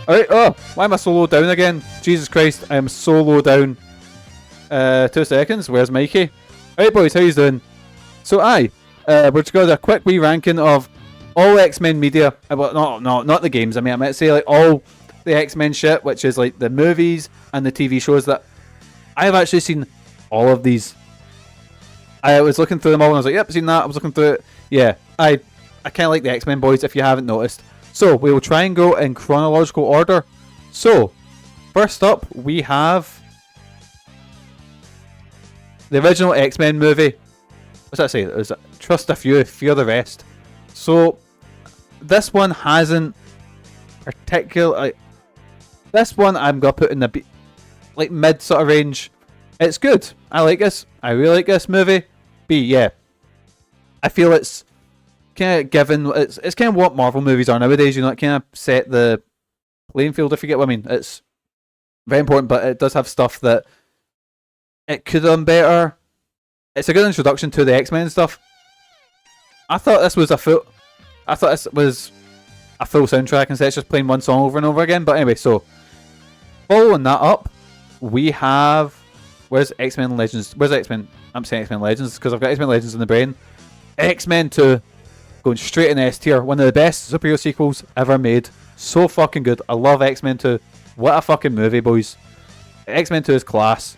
Alright, oh, why am I so low down again? Jesus Christ, I am so low down. 2 seconds, where's Mikey? Alright boys, how you doing? So we're just going to do a quick wee ranking of all X-Men media. Well, not the games, I meant to say like all the X-Men shit, which is like the movies and the TV shows that I have actually seen all of these. I was looking through them all and I was like, yep, seen that, I was looking through it. Yeah, I kind of like the X-Men boys if you haven't noticed. So, we will try and go in chronological order. So, first up, we have the original X-Men movie. What's that say? It was Trust a Few, Fear the Rest. So, this one hasn't particularly... This one I'm going to put in the mid sort of range. It's good. I like this. I really like this movie. B, yeah. I feel it's kind of given, it's kind of what Marvel movies are nowadays, you know, it kind of set the playing field, if you get what I mean. It's very important, but it does have stuff that it could have done better. It's a good introduction to the X-Men stuff. I thought this was a full soundtrack instead of just playing one song over and over again. But anyway, so following that up, we have where's X-Men Legends? Where's X-Men? I'm saying X-Men Legends because I've got X-Men Legends in the brain. X-Men 2, going straight in S tier. One of the best superhero sequels ever made. So fucking good. I love X-Men 2. What a fucking movie, boys. X-Men 2 is class.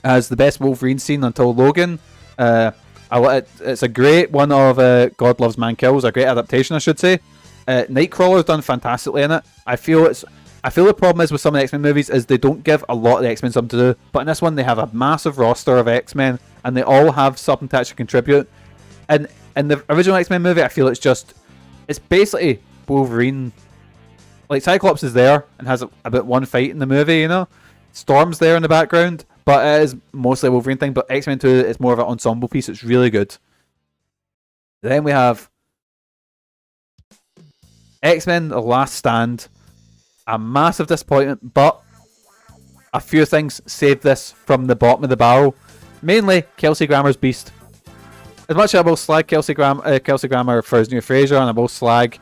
It has the best Wolverine scene until Logan. It's a great one of God Loves Man Kills. A great adaptation, I should say. Nightcrawler's done fantastically in it. I feel the problem is with some of the X-Men movies is they don't give a lot of the X-Men something to do. But in this one, they have a massive roster of X-Men, and they all have something to actually contribute. And in the original X-Men movie, I feel it's basically Wolverine. Like, Cyclops is there and has about one fight in the movie, you know? Storm's there in the background, but it is mostly a Wolverine thing. But X-Men 2 is more of an ensemble piece. It's really good. Then we have X-Men The Last Stand. A massive disappointment, but a few things saved this from the bottom of the barrel. Mainly, Kelsey Grammer's Beast. As much as I will slag Kelsey Grammer for his new Frasier, and I will slag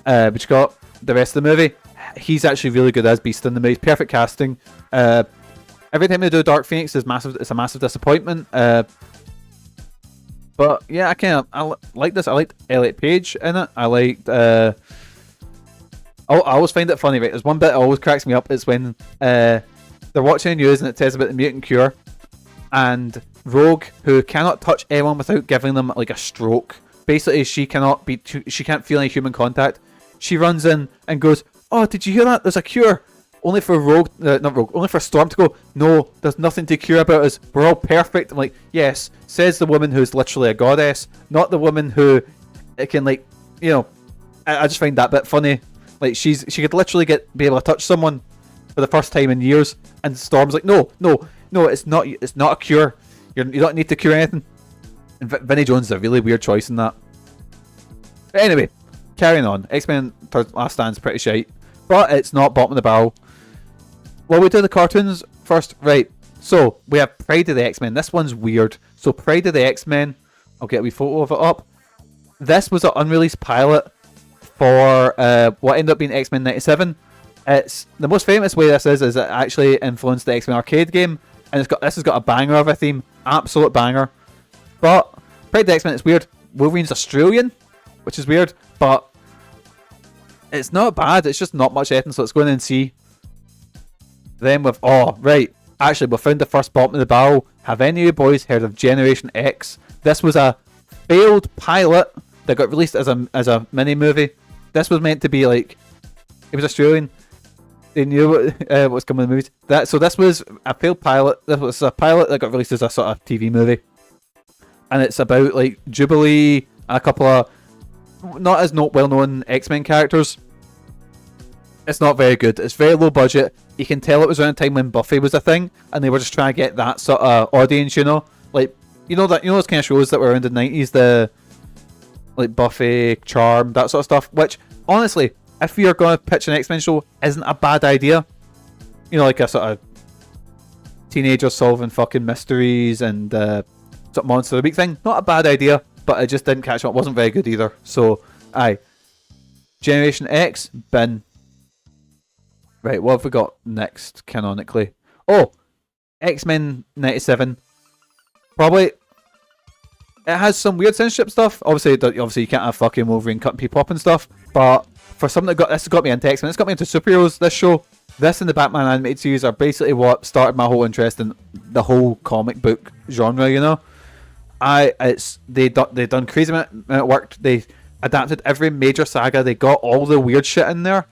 but you got the rest of the movie, he's actually really good as Beast in the movie. Perfect casting. Every time they do Dark Phoenix is massive. It's a massive disappointment. But yeah, I like this. I liked Elliot Page in it. I liked. I always find it funny, right? There's one bit that always cracks me up. It's when they're watching the news and it says about the mutant cure, and Rogue, who cannot touch anyone without giving them like a stroke. Basically, she can't feel any human contact. She runs in and goes, "Oh, did you hear that? There's a cure." Only for only for Storm to go, "No, there's nothing to cure about us. We're all perfect." I'm like, yes, says the woman who's literally a goddess, not the woman who it can I just find that bit funny. Like she could literally be able to touch someone for the first time in years, and Storm's like, no, it's not a cure. You don't need to cure anything. And Vinnie Jones is a really weird choice in that. But anyway, carrying on. X-Men Last Stand's pretty shite, but it's not bottom of the barrel. Well, we do the cartoons first, right? So we have Pride of the X-Men. This one's weird. So Pride of the X-Men, I'll get a wee photo of it up. This was an unreleased pilot for what ended up being X-Men 97. It's the most famous way this is it actually influenced the X-Men arcade game, and this has got a banger of a theme, absolute banger. But Pride of the X-Men, it's weird. Wolverine's Australian, which is weird, but it's not bad. It's just not much editing, so let's go in and see. Then we found the first bottom of the barrel. Have any of you boys heard of Generation X? This was a failed pilot that got released as a mini movie. This was meant to be like, it was Australian. They knew what was coming in the movies. So this was a failed pilot. This was a pilot that got released as a sort of TV movie, and it's about like Jubilee and a couple of not well-known X-Men characters. It's not very good. It's very low budget. You can tell it was around a time when Buffy was a thing, and they were just trying to get that sort of audience, like those kind of shows that were around the 90s, the like Buffy, Charm, that sort of stuff. Which honestly, if you're going to pitch an X-Men show, isn't a bad idea. Like a sort of teenagers solving fucking mysteries and sort of monster of the week thing. Not a bad idea, but it just didn't catch on. It wasn't very good either. So, Generation X, bin. Right, what have we got next canonically? Oh, X-Men 97. Probably it has some weird censorship stuff. Obviously you can't have fucking Wolverine cutting people up and stuff. But for something this has got me into X-Men, it's got me into superheroes. This show, this and the Batman animated series are basically what started my whole interest in the whole comic book genre. You know, they done crazy amount of work. They adapted every major saga. They got all the weird shit in there.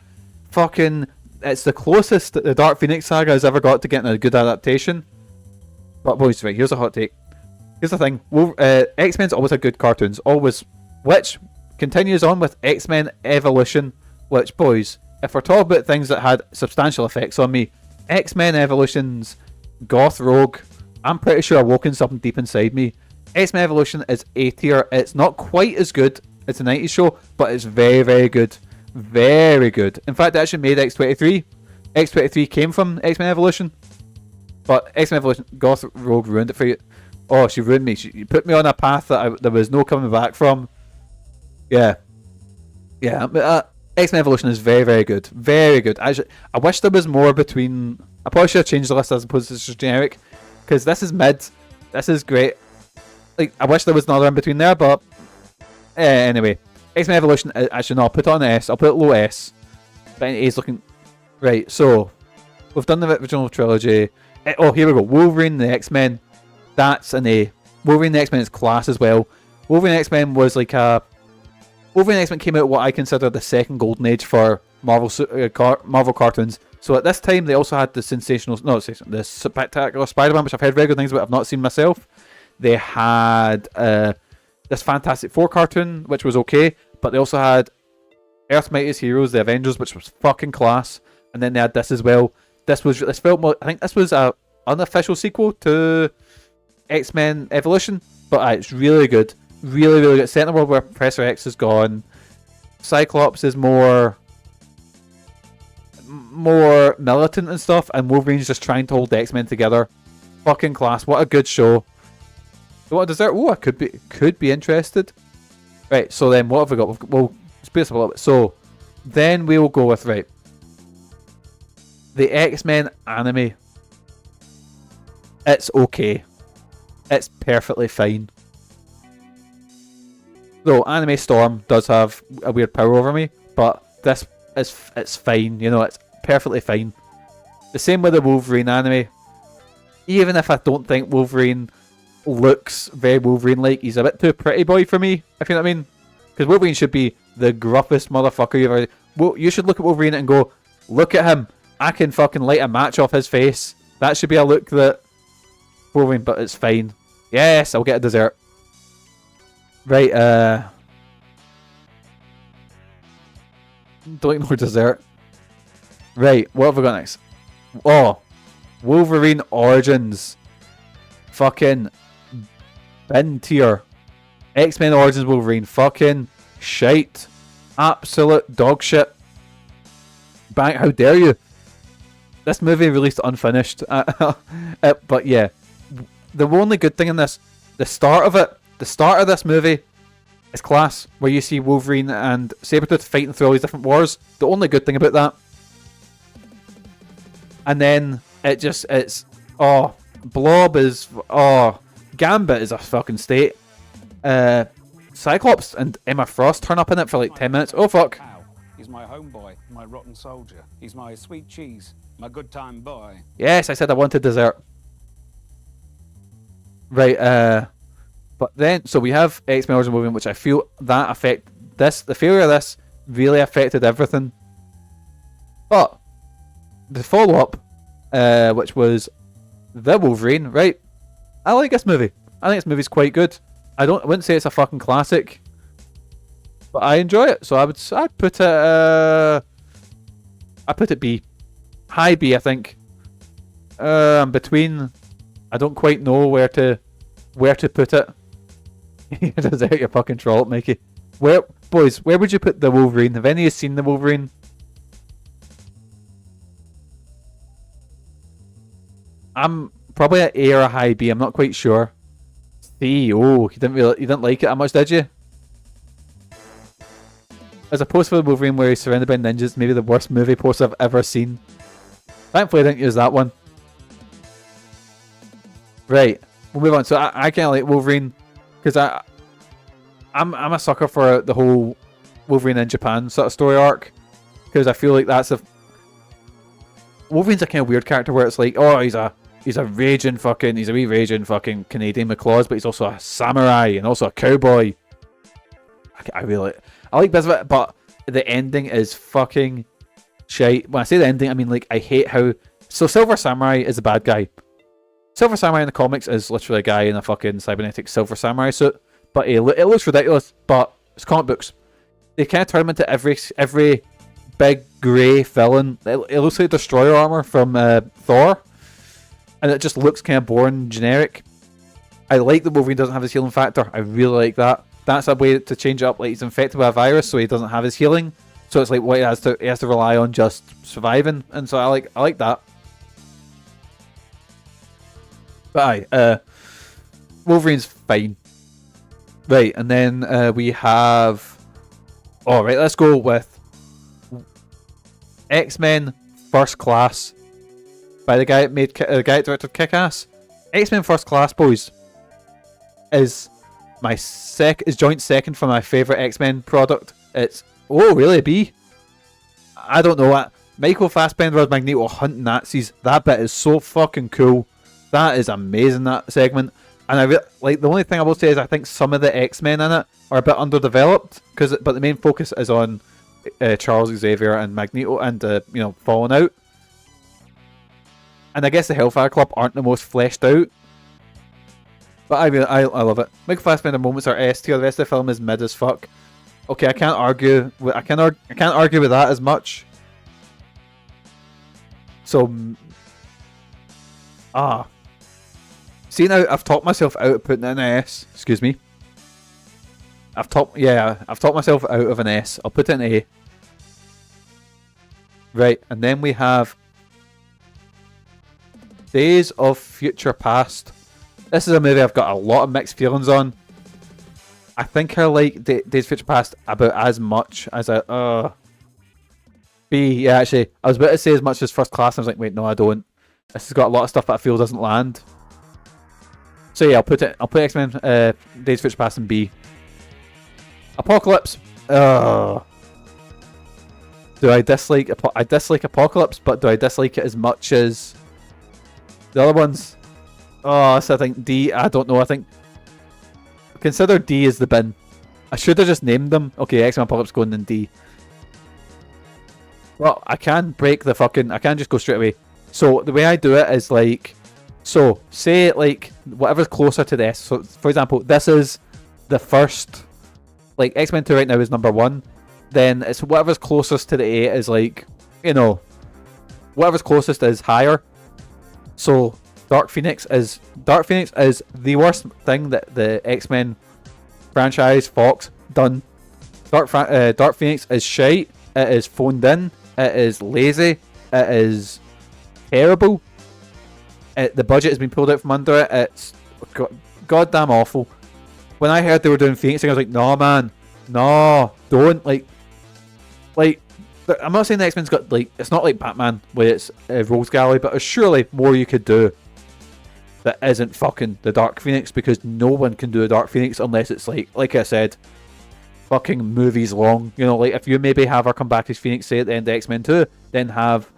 Fucking, it's the closest that the Dark Phoenix saga has ever got to getting a good adaptation. But boys, right, here's a hot take. Here's the thing. X-Men's always had good cartoons. Always. Which continues on with X-Men Evolution. Which, boys, if we're talking about things that had substantial effects on me, X-Men Evolution's Goth Rogue, I'm pretty sure awoken something deep inside me. X-Men Evolution is A tier. It's not quite as good as a 90s show, but it's very, very good. Very good. In fact, it actually made X-23. X-23 came from X-Men Evolution. But X-Men Evolution, Goth Rogue ruined it for you. Oh, she ruined me. She put me on a path that there was no coming back from. Yeah. Yeah, but X-Men Evolution is very, very good. Very good. Actually, I wish there was more between... I probably should have changed the list as opposed to just generic. Because this is mid. This is great. Like, I wish there was another in between there, but... anyway. X-Men Evolution, actually no, I'll put it on S. I'll put it low S. But A's looking... Right, so... We've done the original trilogy. Oh, here we go. Wolverine the X-Men. That's an A. Wolverine the X-Men is class as well. Wolverine the X-Men was like a... Wolverine the X-Men came out what I consider the second golden age for Marvel cartoons. So at this time, they also had the the Spectacular Spider-Man, which I've heard very good things about. I've not seen myself. They had this Fantastic Four cartoon, which was okay. But they also had Earth's Mightiest Heroes, the Avengers, which was fucking class. And then they had this as well. This felt more... I think this was a unofficial sequel to X-Men Evolution, but it's really good. Really, really good. Set in a world where Professor X is gone. Cyclops is more militant and stuff, and Wolverine's just trying to hold the X-Men together. Fucking class. What a good show. So what dessert? Oh, I could be interested. Right, so then what have we got? We'll space up a little bit. So then we'll go with, right, the X-Men anime. It's okay. It's perfectly fine. Though Anime Storm does have a weird power over me, but it's fine, you know, it's perfectly fine. The same with the Wolverine anime. Even if I don't think Wolverine looks very Wolverine-like, he's a bit too pretty boy for me, if you know what I mean. Because Wolverine should be the gruffest motherfucker you've ever... Well, you should look at Wolverine and go, look at him, I can fucking light a match off his face. That should be a look that Wolverine, but it's fine. Yes, I'll get a dessert. Right, don't ignore dessert. Right, what have we got next? Oh, Wolverine Origins. Fucking bin tier. X-Men Origins Wolverine. Fucking shite. Absolute dog shit. Bang, how dare you? This movie released unfinished. But yeah, the only good thing in this, the start of this movie is class, where you see Wolverine and Sabretooth fighting through all these different wars. The only good thing about that. And then it's Blob is, Gambit is a fucking state. Cyclops and Emma Frost turn up in it for like 10 minutes. Oh fuck. He's my homeboy, my rotten soldier. He's my sweet cheese, my good time boy. Yes, I said I wanted dessert. Right, but then, so we have X-Men Origins Wolverine, which I feel that the failure of this really affected everything. But the follow-up, which was The Wolverine, right? I like this movie. I think this movie's quite good. I wouldn't say it's a fucking classic, but I enjoy it. So I'd put it B, high B, I think. Between, I don't quite know where to put it. Does it your fucking trollop, Mikey? Where would you put The Wolverine? Have any of you seen The Wolverine? I'm probably at A or a high B. I'm not quite sure. C. Oh, you didn't like it that much, did you? As a post for The Wolverine where he's surrounded by ninjas, maybe the worst movie poster I've ever seen. Thankfully, I didn't use that one. Right, we'll move on. So I kind of like Wolverine because I'm a sucker for the whole Wolverine in Japan sort of story arc, because I feel like that's a Wolverine's a kind of weird character where it's like, oh, he's a raging fucking, he's a wee raging fucking Canadian with claws, but he's also a samurai and also a cowboy. I like bits of it, but the ending is fucking shite. When I say the ending, I mean like I hate how. So Silver Samurai is a bad guy. Silver Samurai in the comics is literally a guy in a fucking cybernetic Silver Samurai suit, but it looks ridiculous. But it's comic books. They kind of turn him into every big grey villain. It looks like Destroyer armor from Thor, and it just looks kind of boring, generic. I like that Wolverine doesn't have his healing factor. I really like that. That's a way to change it up. Like he's infected by a virus, so he doesn't have his healing. So it's like what he has to rely on just surviving, and so I like that. But Wolverine's fine. Right, and then we have. All right, let's go with X-Men First Class by the guy that directed Kick-Ass. X-Men First Class, boys, is my joint second for my favorite X-Men product. It's really a B. I don't know what. Michael Fassbender as Magneto hunting Nazis. That bit is so fucking cool. That is amazing, that segment. And the only thing I will say is I think some of the X-Men in it are a bit underdeveloped, but the main focus is on Charles Xavier and Magneto and falling out. And I guess the Hellfire Club aren't the most fleshed out. But I love it. Michael Fassbender moments are S tier. The rest of the film is mid as fuck. Okay, I can't argue. I can't argue with that as much. So, see, now I've talked myself out of putting it in an S. Excuse me. I've talked myself out of an S. I'll put it in A. Right, and then we have Days of Future Past. This is a movie I've got a lot of mixed feelings on. I think I like Days of Future Past about as much as B. Yeah, actually, I was about to say as much as First Class. I was like, wait, no, I don't. This has got a lot of stuff that I feel doesn't land. So yeah, I'll put X-Men Days of Future Past in B. Apocalypse. Do I dislike? I dislike Apocalypse, but do I dislike it as much as the other ones? So I think D. I don't know. I think consider D as the bin. I should have just named them. Okay, X-Men Apocalypse going in D. Well, I can break the fucking. I can just go straight away. So the way I do it is like, so say like whatever's closer to this. So for example, this is the first. Like X-Men 2 right now is number 1. Then it's whatever's closest to the 8 is like, whatever's closest is higher. So Dark Phoenix is the worst thing that the X-Men franchise Fox done. Dark Phoenix is shite. It is phoned in. It is lazy. It is terrible. The budget has been pulled out from under it. It's goddamn awful. When I heard they were doing Phoenix, I was like, no, man. No, don't. Like, I'm not saying the X-Men's got, like, it's not like Batman, where it's Rogues Gallery, but there's surely more you could do that isn't fucking the Dark Phoenix, because no one can do a Dark Phoenix unless it's, like I said, fucking movies long. Like, if you maybe have her come back as Phoenix, say, at the end of X-Men 2, then have,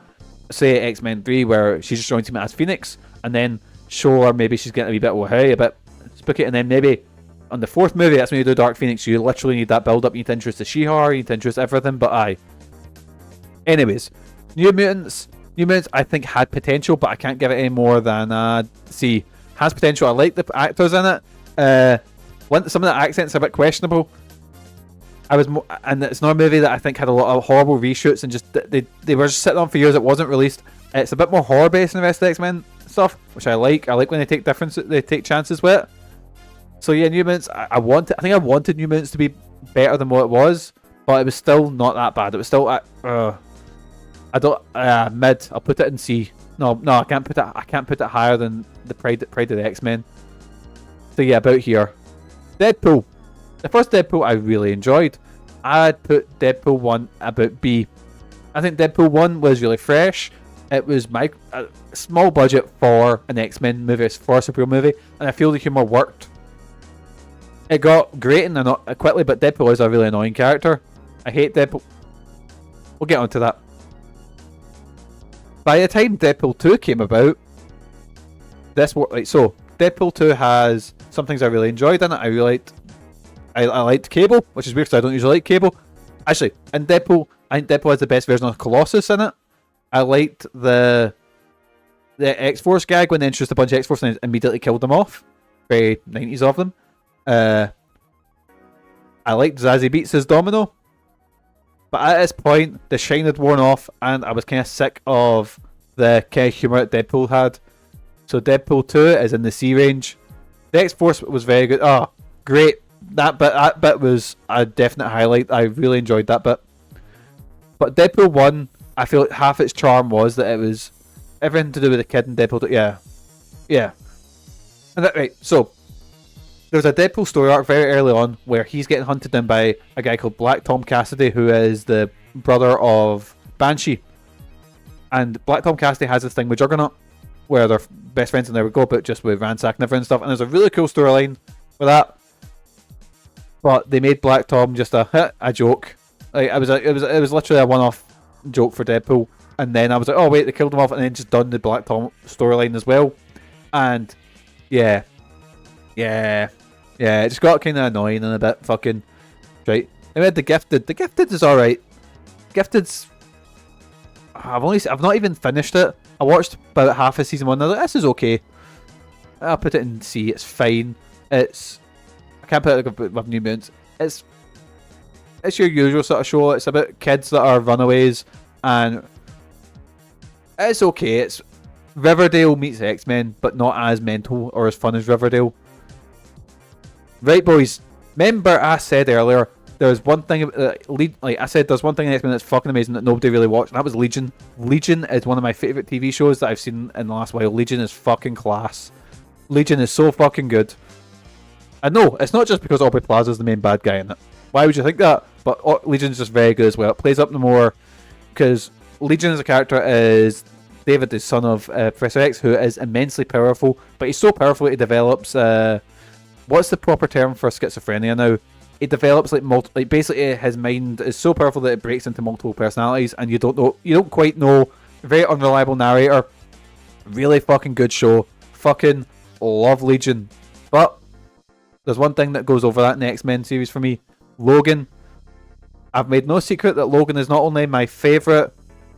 say, X-Men 3, where she's just joined team as Phoenix, and then show her maybe she's getting a wee bit, a bit spooky, and then maybe on the 4th movie, that's when you do Dark Phoenix. You literally need that build up. You need to introduce the She-Hulk, you need to introduce everything, but aye. Anyways, New Mutants, I think had potential, but I can't give it any more than C. Has potential. I like the actors in it. Some of the accents are a bit questionable. And it's not a movie that I think had a lot of horrible reshoots, and just they were just sitting on for years. It wasn't released. It's a bit more horror based than the rest of the X-Men stuff, which I like. I like when they take chances with it. So yeah, New Mutants. I think I wanted New Mutants to be better than what it was, but it was still not that bad. It was still mid. I'll put it in C. No, I can't put it higher than the Pride of the X-Men. So yeah, about here. Deadpool. The first Deadpool I really enjoyed. I'd put Deadpool 1 about B. I think Deadpool 1 was really fresh. It was a small budget for an X-Men movie, for a superhero movie, and I feel the humor worked. It got grating and not quickly, but Deadpool is a really annoying character. I hate Deadpool. We'll get onto that. By the time Deadpool 2 came about, so Deadpool 2 has some things I really enjoyed in it. I liked Cable, which is weird because I don't usually like Cable. Actually, in Deadpool, I think Deadpool has the best version of Colossus in it. I liked the X-Force gag when they introduced a bunch of X-Force and immediately killed them off. Very 90s of them. I liked Zazie Beetz' Domino. But at this point, the shine had worn off and I was kind of sick of the kind of humour that Deadpool had. So Deadpool 2 is in the C range. The X-Force was very good. Oh, great. That bit was a definite highlight. I really enjoyed that bit. But Deadpool 1, I feel like half its charm was that it was everything to do with the kid in Deadpool 2. Yeah. And right, so there's a Deadpool story arc very early on where he's getting hunted down by a guy called Black Tom Cassidy, who is the brother of Banshee. And Black Tom Cassidy has this thing with Juggernaut, where they're best friends and there we go, but just with ransacking everything and stuff. And there's a really cool storyline with that. But they made Black Tom just a joke. Like it was literally a one-off joke for Deadpool. And then I was like, oh wait, they killed him off, and then just done the Black Tom storyline as well. And yeah, it just got kind of annoying and a bit fucking right. And we had The Gifted. The Gifted is alright. Gifted's I've not even finished it. I watched about half of season 1 and I was like, this is okay. I'll put it in C. It's fine. I can't put it like with New Mutants. It's your usual sort of show. It's about kids that are runaways and it's okay. It's Riverdale meets X-Men, but not as mental or as fun as Riverdale. Right, boys. Remember I said earlier there's one thing I said there's one thing in X-Men that's fucking amazing that nobody really watched, and that was Legion. Legion is one of my favourite TV shows that I've seen in the last while. Legion is fucking class. Legion is so fucking good. And no, it's not just because Aubrey Plaza's the main bad guy in it. Why would you think that? But Legion's just very good as well. It plays up the more because Legion as a character is David, the son of Professor X, who is immensely powerful, but he's so powerful he develops what's the proper term for schizophrenia now? It develops like basically his mind is so powerful that it breaks into multiple personalities, and you don't quite know. Very unreliable narrator. Really fucking good show. Fucking love Legion. But there's one thing that goes over that in the X-Men series for me. Logan. I've made no secret that Logan is not only my favourite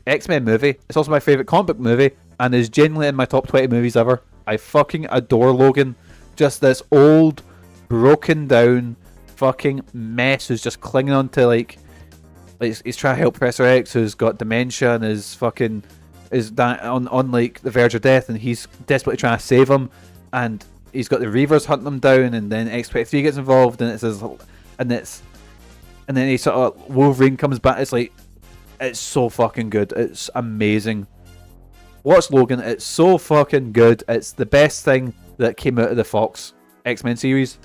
X-Men movie, it's also my favourite comic book movie, and is genuinely in my top 20 movies ever. I fucking adore Logan. Just this old, broken down fucking mess who's just clinging on to like he's trying to help Professor X, who's got dementia and is on like the verge of death, and he's desperately trying to save him, and he's got the Reavers hunting him down, and then X-23 gets involved, and then he sort of Wolverine comes back. It's so fucking good. It's amazing. Watch Logan. It's so fucking good. It's the best thing that came out of the Fox X-Men series.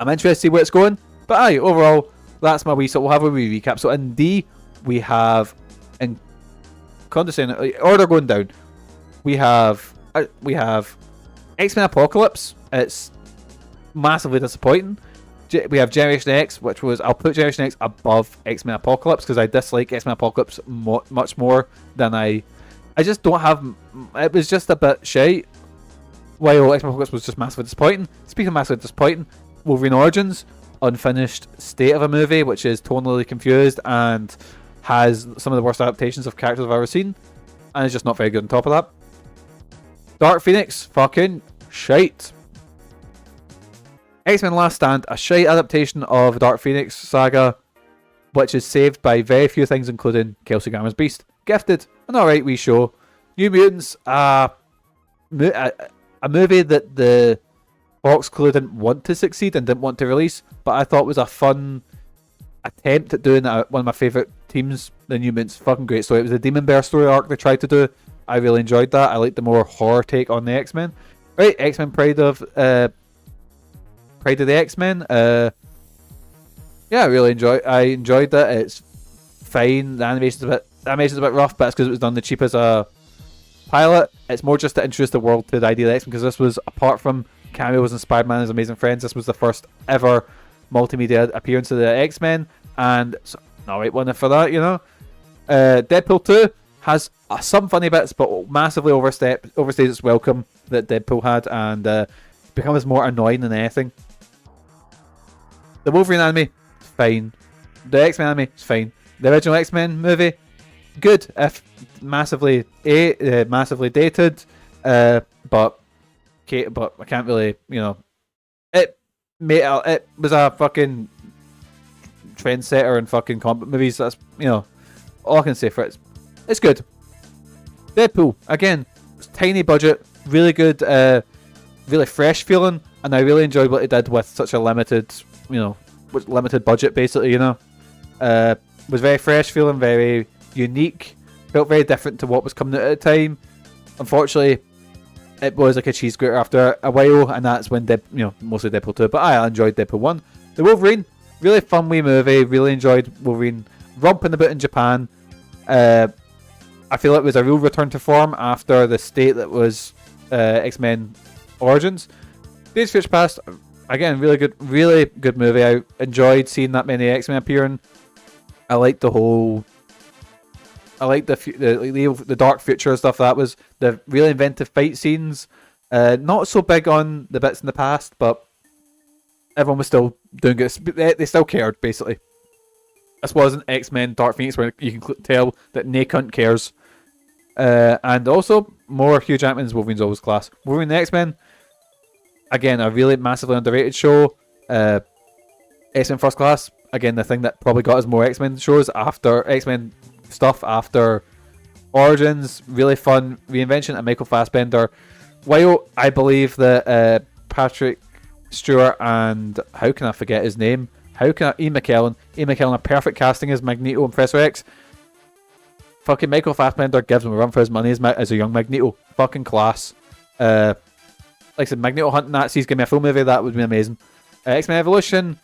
I'm interested to see where it's going, but aye, overall, that's my wee. So we'll have a wee recap. So in D, we have in condescending order going down. We have X-Men Apocalypse. It's massively disappointing. We have Generation X, which was I'll put Generation X above X-Men Apocalypse because I dislike X-Men Apocalypse much more than I just don't have. It was just a bit shite. While X-Men Apocalypse was just massively disappointing. Speaking of massively disappointing, Wolverine Origins, unfinished state of a movie, which is tonally confused and has some of the worst adaptations of characters I've ever seen, and is just not very good on top of that. Dark Phoenix, fucking shite. X-Men Last Stand, a shite adaptation of Dark Phoenix saga, which is saved by very few things, including Kelsey Grammer's Beast. Gifted, an alright wee show. New Mutants, a movie that the Fox clearly didn't want to succeed and didn't want to release, but I thought was a fun attempt at doing one of my favourite teams, the New Mutants. Fucking great story. It was a Demon Bear story arc they tried to do. I really enjoyed that. I liked the more horror take on the X-Men. Right, X-Men Pride of the X-Men. Yeah, I really enjoyed that. It's fine. The animation's a bit rough, but it's because it was done the cheap as a pilot. It's more just to introduce the world to the idea of X-Men, because this was, apart from cameos in Spider-Man Amazing Friends, this was the first ever multimedia appearance of the X-Men, and so, no right one for that, you know. Deadpool 2 has some funny bits, but massively overstays its welcome that Deadpool had, and becomes more annoying than anything. The Wolverine anime, fine. The X-Men anime, is fine. The original X-Men movie, good, if massively dated, but I can't really, you know, it was a fucking trendsetter in fucking comic movies. That's, you know, all I can say for it. It's good. Deadpool, again, tiny budget, really good, really fresh feeling, and I really enjoyed what it did with such a limited budget, basically, you know. Was very fresh feeling, very unique, felt very different to what was coming out at the time. Unfortunately, it was like a cheese grater after a while, and that's when mostly Deadpool 2, but I enjoyed Deadpool 1. The Wolverine, really fun wee movie, really enjoyed Wolverine romping about in Japan. I feel it was a real return to form after the state that was X-Men Origins. Days of Future Past, again, really good movie. I enjoyed seeing that many X-Men appearing. I liked the dark future stuff. That was the really inventive fight scenes. Not so big on the bits in the past, but everyone was still doing good. They still cared, basically. This wasn't X-Men Dark Phoenix where you can tell that no cunt cares. And also, more Hugh Jackman's Wolverine's always class. Wolverine the X-Men, again, a really massively underrated show. X-Men First Class, again, the thing that probably got us more X-Men shows after X-Men stuff after Origins. Really fun reinvention of Michael Fassbender. While I believe that Patrick Stewart and, how can I forget his name? Ian McKellen are perfect casting as Magneto and Professor X. Fucking Michael Fassbender gives him a run for his money as a young Magneto. Fucking class. Like I said, Magneto hunting Nazis, give me a full movie, that would be amazing. X-Men Evolution,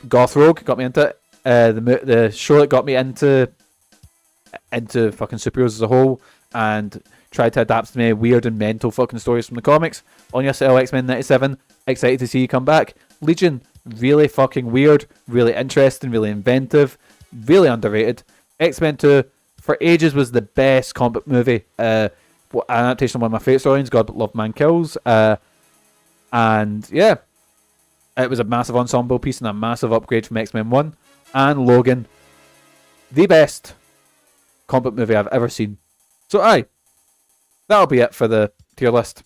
Goth Rogue got me into it. The show that got me into fucking superheroes as a whole, and tried to adapt to many weird and mental fucking stories from the comics. On Your Cell, X-Men 97, excited to see you come back. Legion, really fucking weird, really interesting, really inventive, really underrated. X-Men 2, for ages, was the best comic movie. Adaptation of one of my favourite storylines, God Love Man Kills. And yeah, it was a massive ensemble piece and a massive upgrade from X-Men 1. And Logan, the best comic movie I've ever seen. So that'll be it for the tier list.